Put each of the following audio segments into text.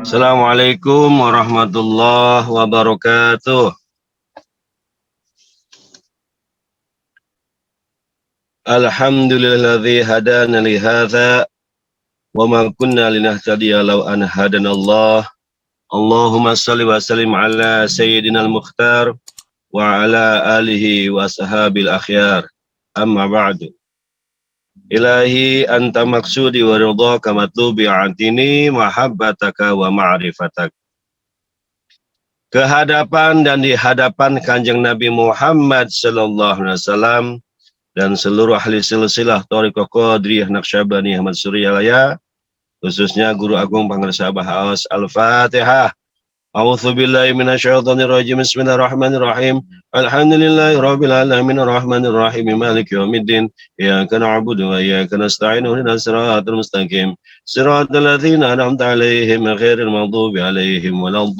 Assalamualaikum warahmatullahi wabarakatuh. Alhamdulillahilladzi hadana li hadza wa ma kunna linahtadiya law an hadanallah. Allahumma shalli wa sallim ala sayyidinal mukhtar wa ala alihi wa ashabil akhyar. Amma ba'du. Ilahi anta maksudi wa ridhaka matlubi atini mahabbataka wa ma'rifatak. Kehadapan dan di hadapan Kanjeng Nabi Muhammad sallallahu alaihi wasallam dan seluruh ahli silsilah Thariqah Qadiriyah Naqsyabandiyah Ahmad Suryalaya, khususnya Guru Agung Pangarsa Abah Awas. Al-Fatihah. A'udzubillahi minasyaitonirrajim. Bismillahirrahmanirrahim. Alhamdulillahirabbil alamin arrahmanir rahim maliki yaumiddin. Iyyaka na'budu wa iyyaka nasta'in ihdinas siratal mustaqim. Siratal ladzina an'amta 'alaihim ghairil maghdubi 'alaihim waladdallin.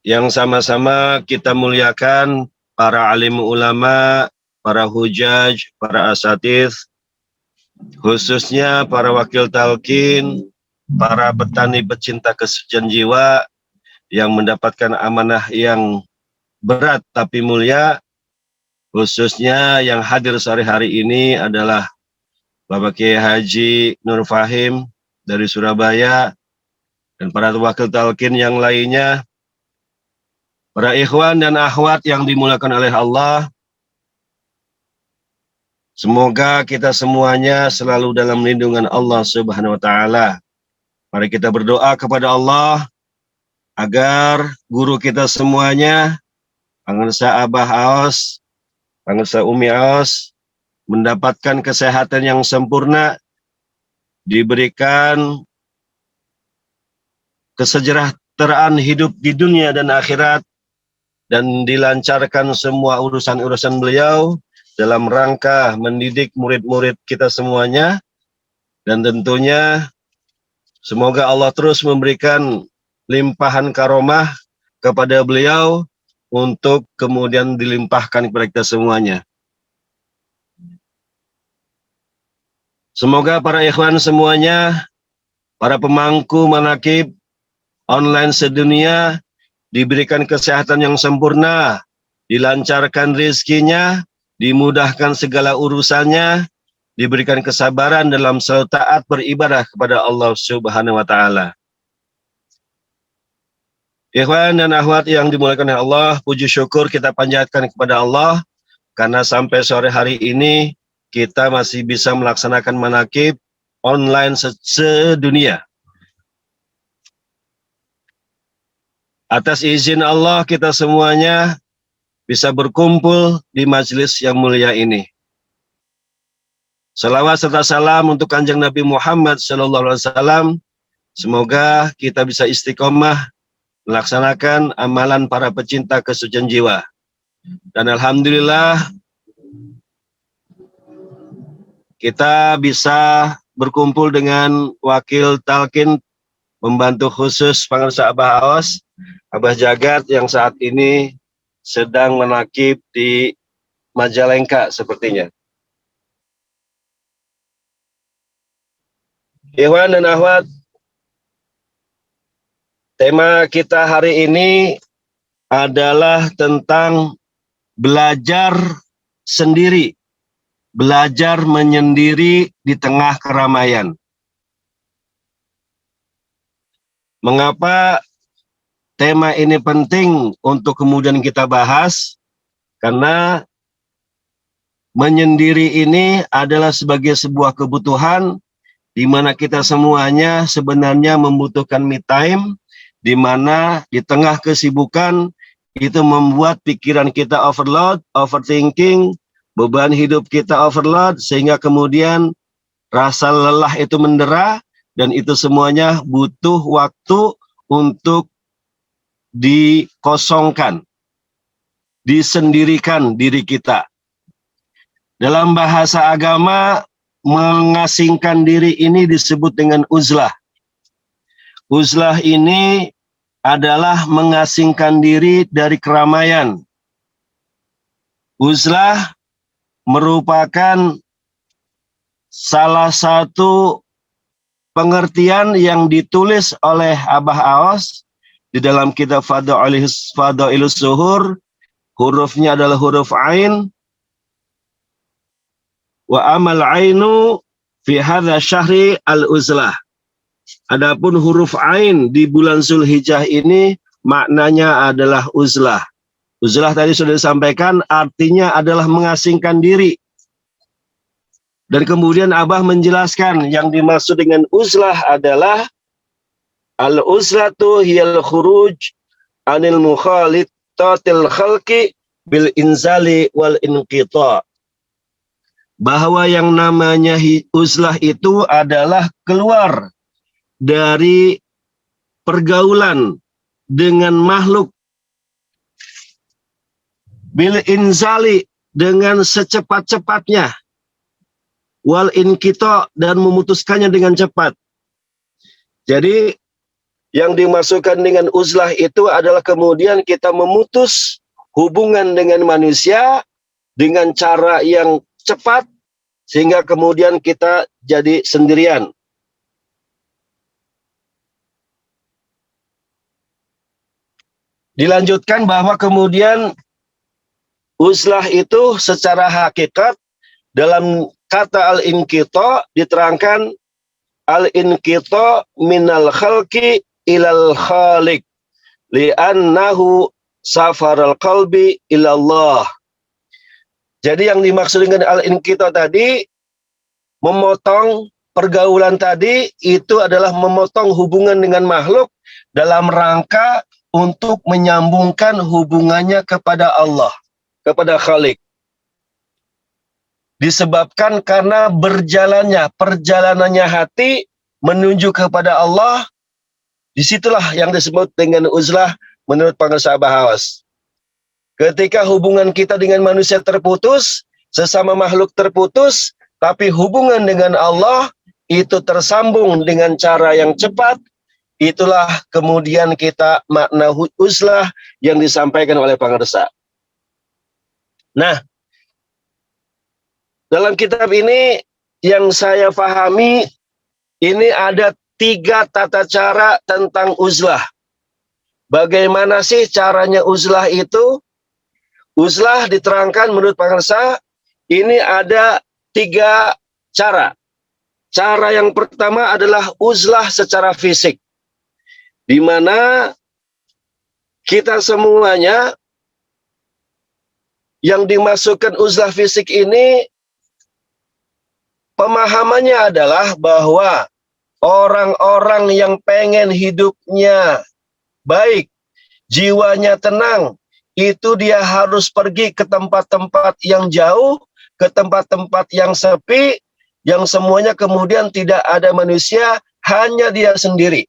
Yang sama-sama kita muliakan para alim ulama, para hujaj, para asatidz, khususnya para wakil talqin, para petani pecinta kesucian jiwa yang mendapatkan amanah yang berat tapi mulia, khususnya yang hadir sore hari ini adalah Bapak Kiai Haji Nur Fahim dari Surabaya, dan para wakil talqin yang lainnya, para ikhwan dan akhwat yang dimuliakan oleh Allah. Semoga kita semuanya selalu dalam lindungan Allah Subhanahu wa taala. Mari kita berdoa kepada Allah agar guru kita semuanya, Pangarsa Abah Aos, Pangarsa Umi Aos, mendapatkan kesehatan yang sempurna, diberikan kesejahteraan hidup di dunia dan akhirat, dan dilancarkan semua urusan-urusan beliau dalam rangka mendidik murid-murid kita semuanya. Dan tentunya semoga Allah terus memberikan limpahan karomah kepada beliau untuk kemudian dilimpahkan kepada kita semuanya. Semoga para ikhwan semuanya, para pemangku manaqib online sedunia, diberikan kesehatan yang sempurna, dilancarkan rezekinya, dimudahkan segala urusannya, diberikan kesabaran dalam selalu taat beribadah kepada Allah Subhanahu wa taala. Ikhwan dan akhwat yang dimuliakan oleh Allah, puji syukur kita panjatkan kepada Allah karena sampai sore hari ini kita masih bisa melaksanakan manaqib online sedunia. Atas izin Allah kita semuanya bisa berkumpul di majelis yang mulia ini. Salawat serta salam untuk Kanjeng Nabi Muhammad sallallahu alaihi wasallam. Semoga kita bisa istiqomah melaksanakan amalan para pecinta kesucian jiwa. Dan alhamdulillah kita bisa berkumpul dengan wakil talqin pembantu khusus Pangarsa Abah Aos, Abah Jagat, yang saat ini sedang menaqib di Majalengka sepertinya. Ikhwan dan akhwat, tema kita hari ini adalah tentang belajar sendiri, belajar menyendiri di tengah keramaian. Mengapa tema ini penting untuk kemudian kita bahas? Karena menyendiri ini adalah sebagai sebuah kebutuhan di mana kita semuanya sebenarnya membutuhkan me time, di mana di tengah kesibukan itu membuat pikiran kita overload, overthinking, beban hidup kita overload, sehingga kemudian rasa lelah itu mendera, dan itu semuanya butuh waktu untuk dikosongkan, disendirikan diri kita. Dalam bahasa agama, mengasingkan diri ini disebut dengan uzlah. Uzlah ini adalah mengasingkan diri dari keramaian. Uzlah merupakan salah satu pengertian yang ditulis oleh Abah Aos di dalam kitab Fadailus Zuhur. Hurufnya adalah huruf Ain. Wa amal ainu fi hadza syahri al-uzlah. Adapun huruf Ain di bulan Zulhijjah ini maknanya adalah uzlah. Uzlah tadi sudah disampaikan, artinya adalah mengasingkan diri. Dan kemudian Abah menjelaskan yang dimaksud dengan uzlah adalah al-uzlatu hiyal khuruj anil mukhalitatil khalqi bil inzali wal inqita. Bahwa yang namanya uzlah itu adalah keluar dari pergaulan dengan makhluk, bil inzali dengan secepat-cepatnya, wal inqita dan memutuskannya dengan cepat. Jadi yang dimasukkan dengan uzlah itu adalah kemudian kita memutus hubungan dengan manusia dengan cara yang cepat sehingga kemudian kita jadi sendirian. Dilanjutkan bahwa kemudian uzlah itu secara hakikat dalam kata al-inqita diterangkan al-inqita minal khalqi ilal khaliq li'annahu safaral qalbi ilallah. Jadi yang dimaksud dengan al-inqita tadi, memotong pergaulan tadi, itu adalah memotong hubungan dengan makhluk dalam rangka untuk menyambungkan hubungannya kepada Allah, kepada Khalik. Disebabkan karena perjalanannya hati menuju kepada Allah, disitulah yang disebut dengan uzlah menurut pengarsa Abah Aos. Ketika hubungan kita dengan manusia terputus, sesama makhluk terputus, tapi hubungan dengan Allah itu tersambung dengan cara yang cepat, itulah kemudian kita makna uzlah yang disampaikan oleh pengarsa. Nah, dalam kitab ini yang saya pahami, ini ada 3 tata cara tentang uzlah. Bagaimana sih caranya uzlah itu? Uzlah diterangkan menurut pengarsa, ini ada 3 cara. Cara yang pertama adalah uzlah secara fisik, di mana kita semuanya yang dimasukkan uzlah fisik ini, pemahamannya adalah bahwa orang-orang yang pengen hidupnya baik, jiwanya tenang, itu dia harus pergi ke tempat-tempat yang jauh, ke tempat-tempat yang sepi, yang semuanya kemudian tidak ada manusia, hanya dia sendiri.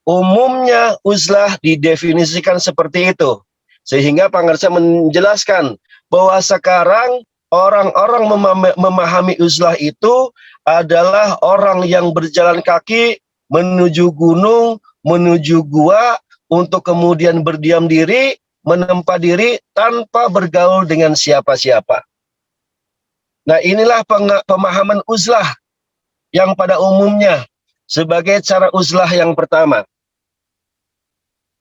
Umumnya uzlah didefinisikan seperti itu. Sehingga pengarsa menjelaskan bahwa sekarang orang-orang memahami uzlah itu adalah orang yang berjalan kaki menuju gunung, menuju gua, untuk kemudian berdiam diri, menempa diri tanpa bergaul dengan siapa-siapa. Nah, inilah pemahaman uzlah yang pada umumnya sebagai cara uzlah yang pertama.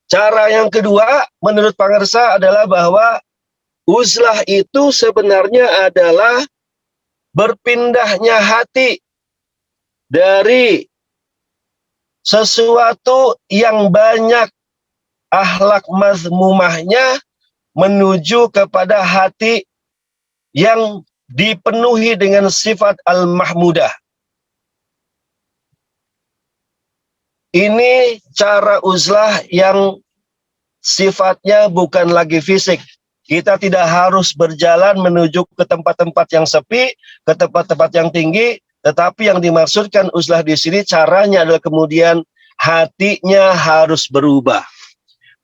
Cara yang kedua menurut pengarsa adalah bahwa uzlah itu sebenarnya adalah berpindahnya hati dari sesuatu yang banyak akhlak mazmumahnya menuju kepada hati yang dipenuhi dengan sifat al-mahmudah. Ini cara uzlah yang sifatnya bukan lagi fisik. Kita tidak harus berjalan menuju ke tempat-tempat yang sepi, ke tempat-tempat yang tinggi, tetapi yang dimaksudkan uzlah di sini caranya adalah kemudian hatinya harus berubah.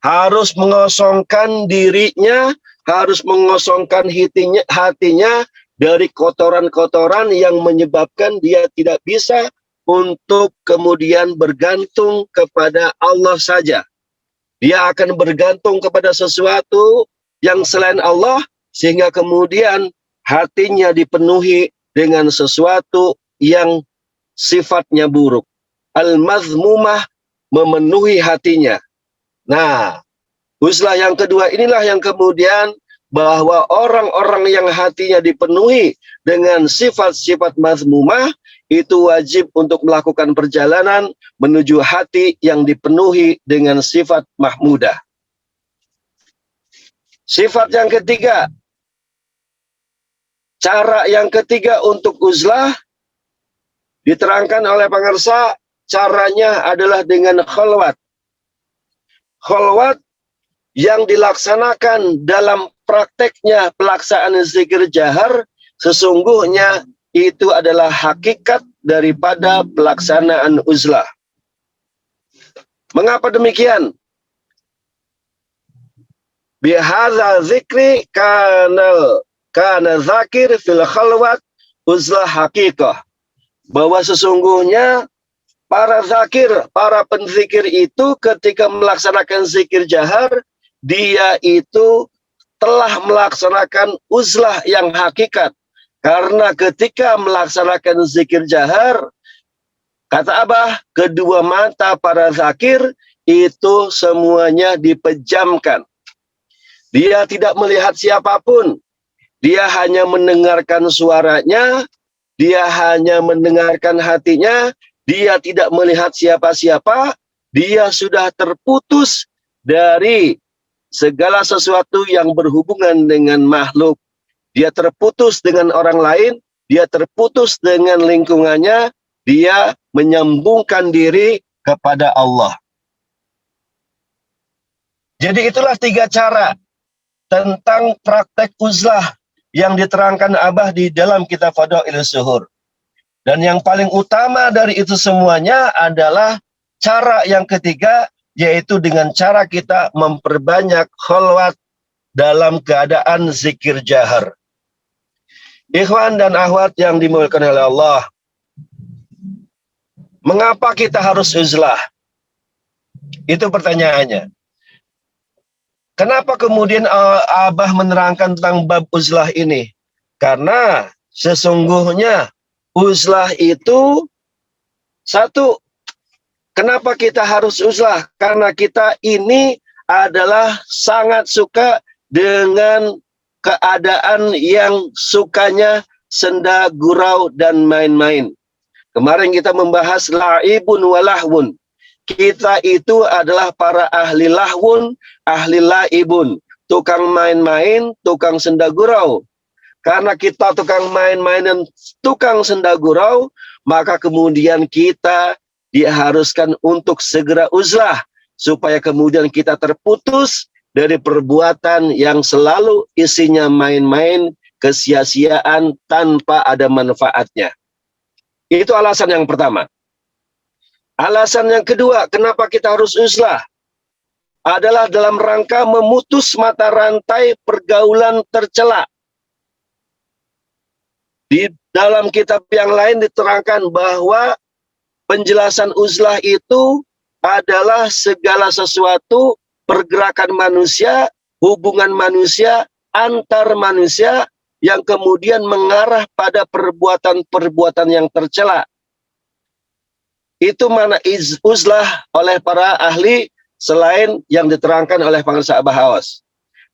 Harus mengosongkan dirinya, harus mengosongkan hatinya dari kotoran-kotoran yang menyebabkan dia tidak bisa untuk kemudian bergantung kepada Allah saja. Dia akan bergantung kepada sesuatu yang selain Allah, sehingga kemudian hatinya dipenuhi dengan sesuatu yang sifatnya buruk. Al-mazmumah, memenuhi hatinya. Nah, uzlah yang kedua inilah yang kemudian bahwa orang-orang yang hatinya dipenuhi dengan sifat-sifat mazmumah itu wajib untuk melakukan perjalanan menuju hati yang dipenuhi dengan sifat mahmudah. Sifat yang ketiga, cara yang ketiga untuk uzlah diterangkan oleh pengarsa, caranya adalah dengan khalwat. Khalwat yang dilaksanakan dalam prakteknya pelaksanaan zikir jahar, sesungguhnya itu adalah hakikat daripada pelaksanaan uzlah. Mengapa demikian? Bihadza zikri kana zakir fil khalwat uzlah haqiqah. Bahwa sesungguhnya para zakir, para penzikir itu ketika melaksanakan zikir jahar, dia itu telah melaksanakan uzlah yang hakikat. Karena ketika melaksanakan zikir jahar, kata Abah, kedua mata para zakir itu semuanya dipejamkan. Dia tidak melihat siapapun. Dia hanya mendengarkan suaranya, dia hanya mendengarkan hatinya, dia tidak melihat siapa-siapa, dia sudah terputus dari segala sesuatu yang berhubungan dengan makhluk. Dia terputus dengan orang lain, dia terputus dengan lingkungannya, dia menyambungkan diri kepada Allah. Jadi itulah 3 cara tentang praktek uzlah yang diterangkan Abah di dalam kitab Fadailus Zuhur. Dan yang paling utama dari itu semuanya adalah cara yang ketiga, yaitu dengan cara kita memperbanyak khalwat dalam keadaan zikir jahar. Ikhwan dan akhwat yang dimuliakan oleh Allah, mengapa kita harus uzlah? Itu pertanyaannya. Kenapa kemudian Abah menerangkan tentang bab uzlah ini? Karena sesungguhnya uzlah itu satu, kenapa kita harus uzlah? Karena kita ini adalah sangat suka dengan keadaan yang sukanya senda gurau dan main-main. Kemarin kita membahas la'ibun walahwun. Kita itu adalah para ahli lahwun, ahli laibun, tukang main-main, tukang senda gurau. Karena kita tukang main-main dan tukang senda gurau, maka kemudian kita diharuskan untuk segera uzlah, supaya kemudian kita terputus dari perbuatan yang selalu isinya main-main, kesia-siaan tanpa ada manfaatnya. Itu alasan yang pertama. Alasan yang kedua, kenapa kita harus uzlah? Adalah dalam rangka memutus mata rantai pergaulan tercela. Di dalam kitab yang lain diterangkan bahwa penjelasan uzlah itu adalah segala sesuatu pergerakan manusia, hubungan manusia, antar manusia yang kemudian mengarah pada perbuatan-perbuatan yang tercela. Itu mana uzlah oleh para ahli selain yang diterangkan oleh pengarsa Abah Awas.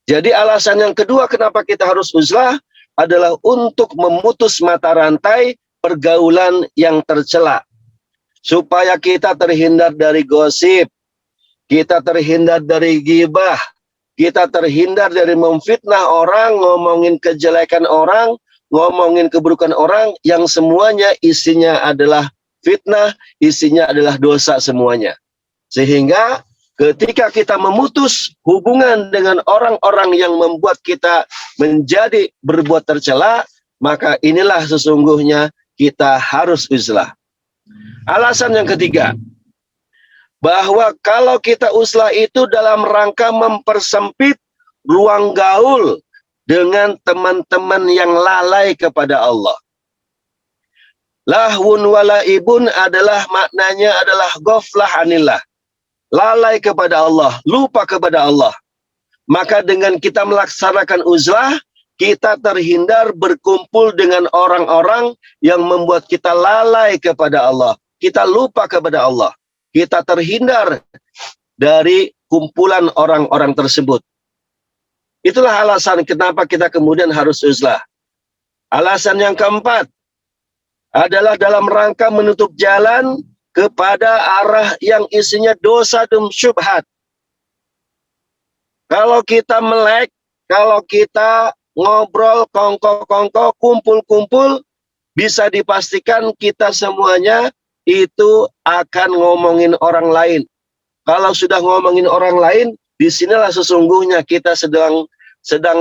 Jadi alasan yang kedua kenapa kita harus uzlah adalah untuk memutus mata rantai pergaulan yang tercela. Supaya kita terhindar dari gosip, kita terhindar dari ghibah, kita terhindar dari memfitnah orang, ngomongin kejelekan orang, ngomongin keburukan orang, yang semuanya isinya adalah fitnah, isinya adalah dosa semuanya. Sehingga ketika kita memutus hubungan dengan orang-orang yang membuat kita menjadi berbuat tercela, maka inilah sesungguhnya kita harus uzlah. Alasan yang ketiga, bahwa kalau kita uzlah itu dalam rangka mempersempit ruang gaul dengan teman-teman yang lalai kepada Allah. Lahwun walaibun adalah maknanya adalah ghaflah anillah. Lalai kepada Allah, lupa kepada Allah. Maka dengan kita melaksanakan uzlah, kita terhindar berkumpul dengan orang-orang yang membuat kita lalai kepada Allah. Kita lupa kepada Allah. Kita terhindar dari kumpulan orang-orang tersebut. Itulah alasan kenapa kita kemudian harus uzlah. Alasan yang keempat adalah dalam rangka menutup jalan kepada arah yang isinya dosa dan syubhat. Kalau kita melek, kalau kita ngobrol, kongko-kongko, kumpul-kumpul, bisa dipastikan kita semuanya itu akan ngomongin orang lain. Kalau sudah ngomongin orang lain, disinilah sesungguhnya kita sedang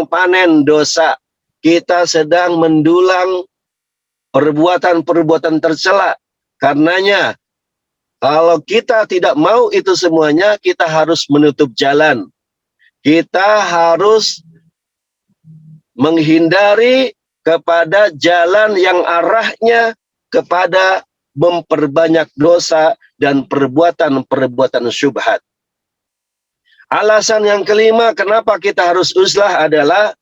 panen dosa. Kita sedang mendulang perbuatan-perbuatan tercela. Karenanya, kalau kita tidak mau itu semuanya, kita harus menutup jalan. Kita harus menghindari kepada jalan yang arahnya kepada memperbanyak dosa dan perbuatan-perbuatan syubhat. Alasan yang kelima kenapa kita harus uzlah adalah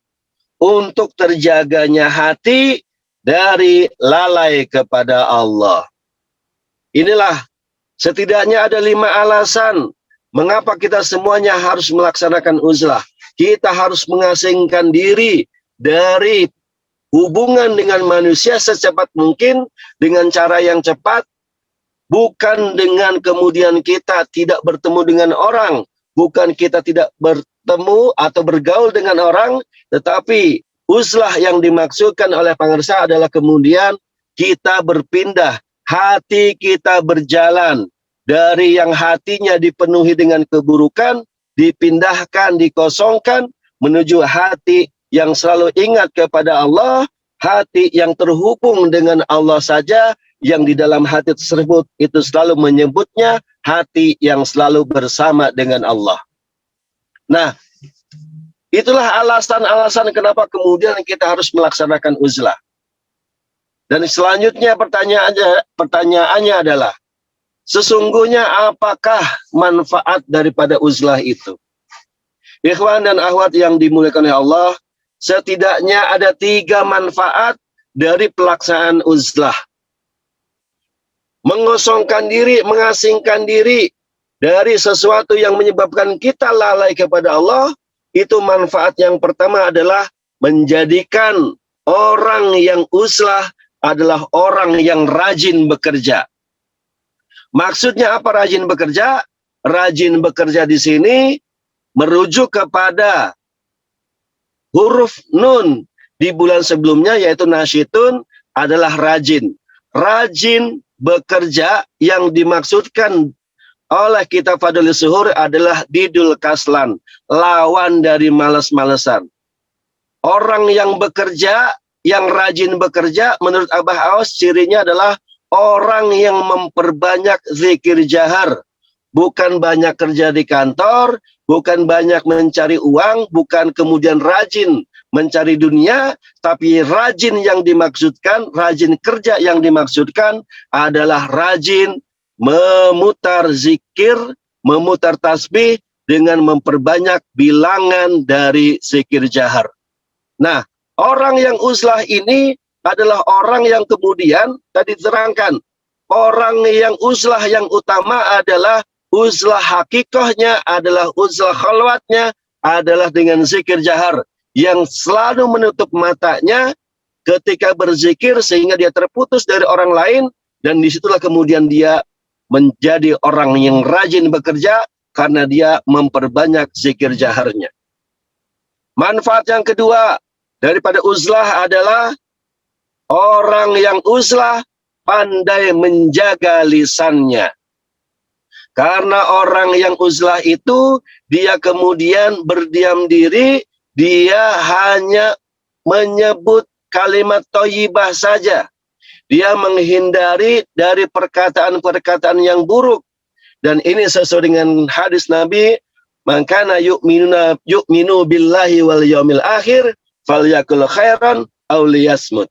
untuk terjaganya hati dari lalai kepada Allah. Inilah setidaknya ada 5 alasan mengapa kita semuanya harus melaksanakan uzlah. Kita harus mengasingkan diri dari hubungan dengan manusia secepat mungkin dengan cara yang cepat, bukan dengan kemudian kita tidak bertemu dengan orang, bukan kita tidak bertemu atau bergaul dengan orang, tetapi uzlah yang dimaksudkan oleh pangarsa adalah kemudian kita berpindah, hati kita berjalan dari yang hatinya dipenuhi dengan keburukan, dipindahkan, dikosongkan menuju hati yang selalu ingat kepada Allah, hati yang terhubung dengan Allah saja, yang di dalam hati tersebut itu selalu menyebutnya hati yang selalu bersama dengan Allah. Nah, itulah alasan-alasan kenapa kemudian kita harus melaksanakan uzlah. Dan selanjutnya pertanyaannya adalah, sesungguhnya apakah manfaat daripada uzlah itu? Ikhwan dan akhwat yang dimuliakan oleh Allah, setidaknya ada 3 manfaat dari pelaksanaan uzlah. Mengosongkan diri, mengasingkan diri dari sesuatu yang menyebabkan kita lalai kepada Allah, itu manfaat yang pertama adalah menjadikan orang yang uzlah adalah orang yang rajin bekerja. Maksudnya apa rajin bekerja? Rajin bekerja di sini merujuk kepada huruf nun di bulan sebelumnya, yaitu nasyitun, adalah rajin. Rajin bekerja yang dimaksudkan oleh kitab Fadhil Suhur adalah didul kaslan, lawan dari malas-malesan. Orang yang bekerja, yang rajin bekerja, menurut Abah Aos, cirinya adalah orang yang memperbanyak zikir jahar. Bukan banyak kerja di kantor, bukan banyak mencari uang, bukan kemudian rajin mencari dunia, tapi rajin yang dimaksudkan, rajin kerja yang dimaksudkan adalah rajin memutar zikir, memutar tasbih dengan memperbanyak bilangan dari zikir jahar. Nah, orang yang uzlah ini adalah orang yang kemudian tadi diterangkan, orang yang uzlah yang utama adalah uzlah hakikahnya, adalah uzlah khalwatnya, adalah dengan zikir jahar, yang selalu menutup matanya ketika berzikir sehingga dia terputus dari orang lain, dan disitulah kemudian dia menjadi orang yang rajin bekerja karena dia memperbanyak zikir jaharnya. Manfaat yang kedua daripada uzlah adalah orang yang uzlah pandai menjaga lisannya. Karena orang yang uzlah itu, dia kemudian berdiam diri, dia hanya menyebut kalimat thayyibah saja. Dia menghindari dari perkataan-perkataan yang buruk. Dan ini sesuai dengan hadis Nabi, man kana yu'minu billahi wal yaumil akhir falyakul khairan aw liyasmut.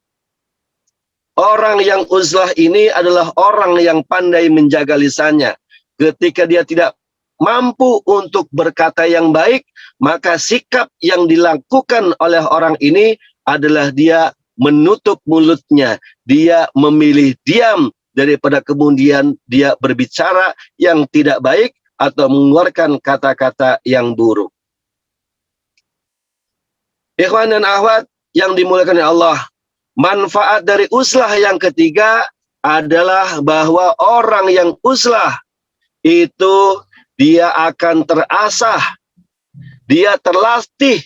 Orang yang uzlah ini adalah orang yang pandai menjaga lisannya. Ketika dia tidak mampu untuk berkata yang baik, maka sikap yang dilakukan oleh orang ini adalah dia menutup mulutnya, dia memilih diam daripada kemudian dia berbicara yang tidak baik atau mengeluarkan kata-kata yang buruk. Ikhwan dan akhwat yang dimuliakan oleh Allah, manfaat dari uzlah yang ketiga adalah bahwa orang yang uzlah itu dia akan terasah, dia terlatih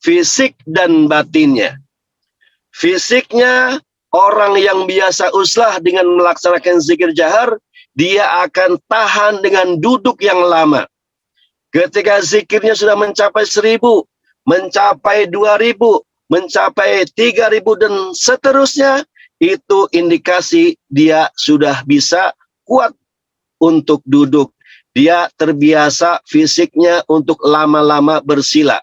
fisik dan batinnya. Fisiknya, orang yang biasa uzlah dengan melaksanakan zikir jahar, dia akan tahan dengan duduk yang lama. Ketika zikirnya sudah mencapai 1000, mencapai 2000, mencapai 3000 dan seterusnya, itu indikasi dia sudah bisa kuat untuk duduk. Dia terbiasa fisiknya untuk lama-lama bersila.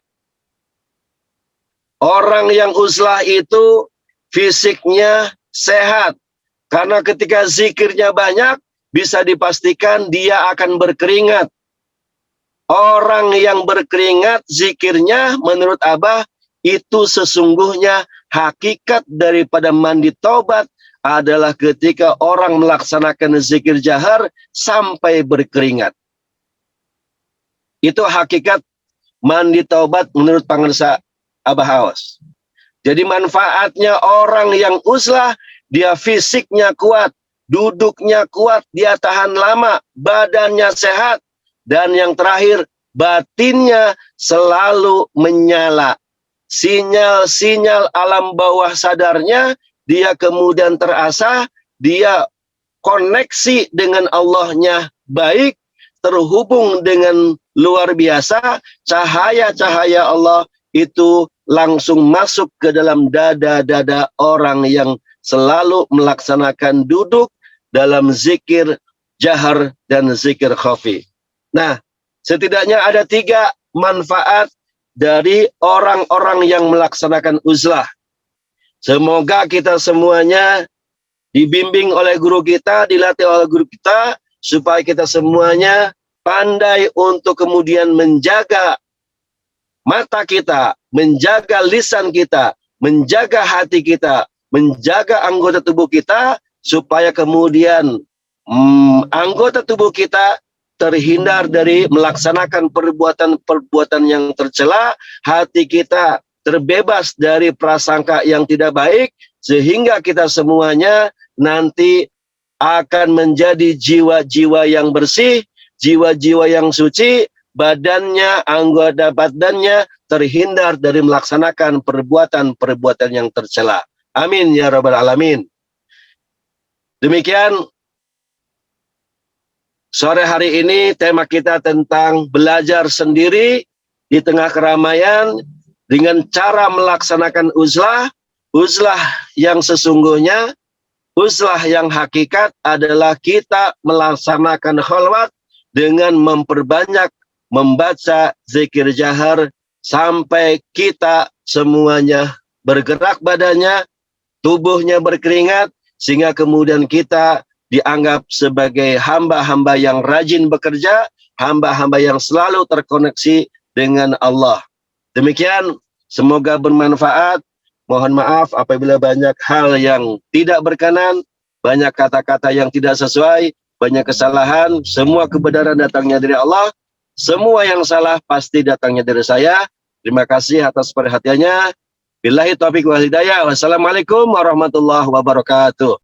Orang yang uzlah itu fisiknya sehat. Karena ketika zikirnya banyak, bisa dipastikan dia akan berkeringat. Orang yang berkeringat zikirnya menurut Abah itu sesungguhnya hakikat daripada mandi taubat adalah ketika orang melaksanakan zikir jahar sampai berkeringat. Itu hakikat mandi taubat menurut pengarsa Abah Aos. Jadi manfaatnya orang yang uzlah, dia fisiknya kuat, duduknya kuat, dia tahan lama, badannya sehat. Dan yang terakhir, batinnya selalu menyala. Sinyal-sinyal alam bawah sadarnya, dia kemudian terasah, dia koneksi dengan Allahnya baik, terhubung dengan luar biasa, cahaya-cahaya Allah itu langsung masuk ke dalam dada-dada orang yang selalu melaksanakan duduk dalam zikir jahar dan zikir khafi. Nah, setidaknya ada 3 manfaat dari orang-orang yang melaksanakan uzlah. Semoga kita semuanya dibimbing oleh guru kita, dilatih oleh guru kita, supaya kita semuanya pandai untuk kemudian menjaga mata kita, menjaga lisan kita, menjaga hati kita, menjaga anggota tubuh kita, supaya kemudian anggota tubuh kita terhindar dari melaksanakan perbuatan-perbuatan yang tercela, hati kita terbebas dari prasangka yang tidak baik, sehingga kita semuanya nanti akan menjadi jiwa-jiwa yang bersih, jiwa-jiwa yang suci, badannya, anggota badannya terhindar dari melaksanakan perbuatan-perbuatan yang tercela. Amin ya rabbal alamin. Demikian sore hari ini tema kita tentang belajar sendiri di tengah keramaian dengan cara melaksanakan uzlah. Uzlah yang sesungguhnya, uzlah yang hakikat adalah kita melaksanakan khalwat dengan memperbanyak membaca zikir jahar sampai kita semuanya bergerak badannya, tubuhnya berkeringat, sehingga kemudian kita dianggap sebagai hamba-hamba yang rajin bekerja, hamba-hamba yang selalu terkoneksi dengan Allah. Demikian, semoga bermanfaat. Mohon maaf apabila banyak hal yang tidak berkenan, banyak kata-kata yang tidak sesuai, banyak kesalahan. Semua kebenaran datangnya dari Allah. Semua yang salah pasti datangnya dari saya. Terima kasih atas perhatiannya. Billahi taufiq wal hidayah. Wassalamualaikum warahmatullahi wabarakatuh.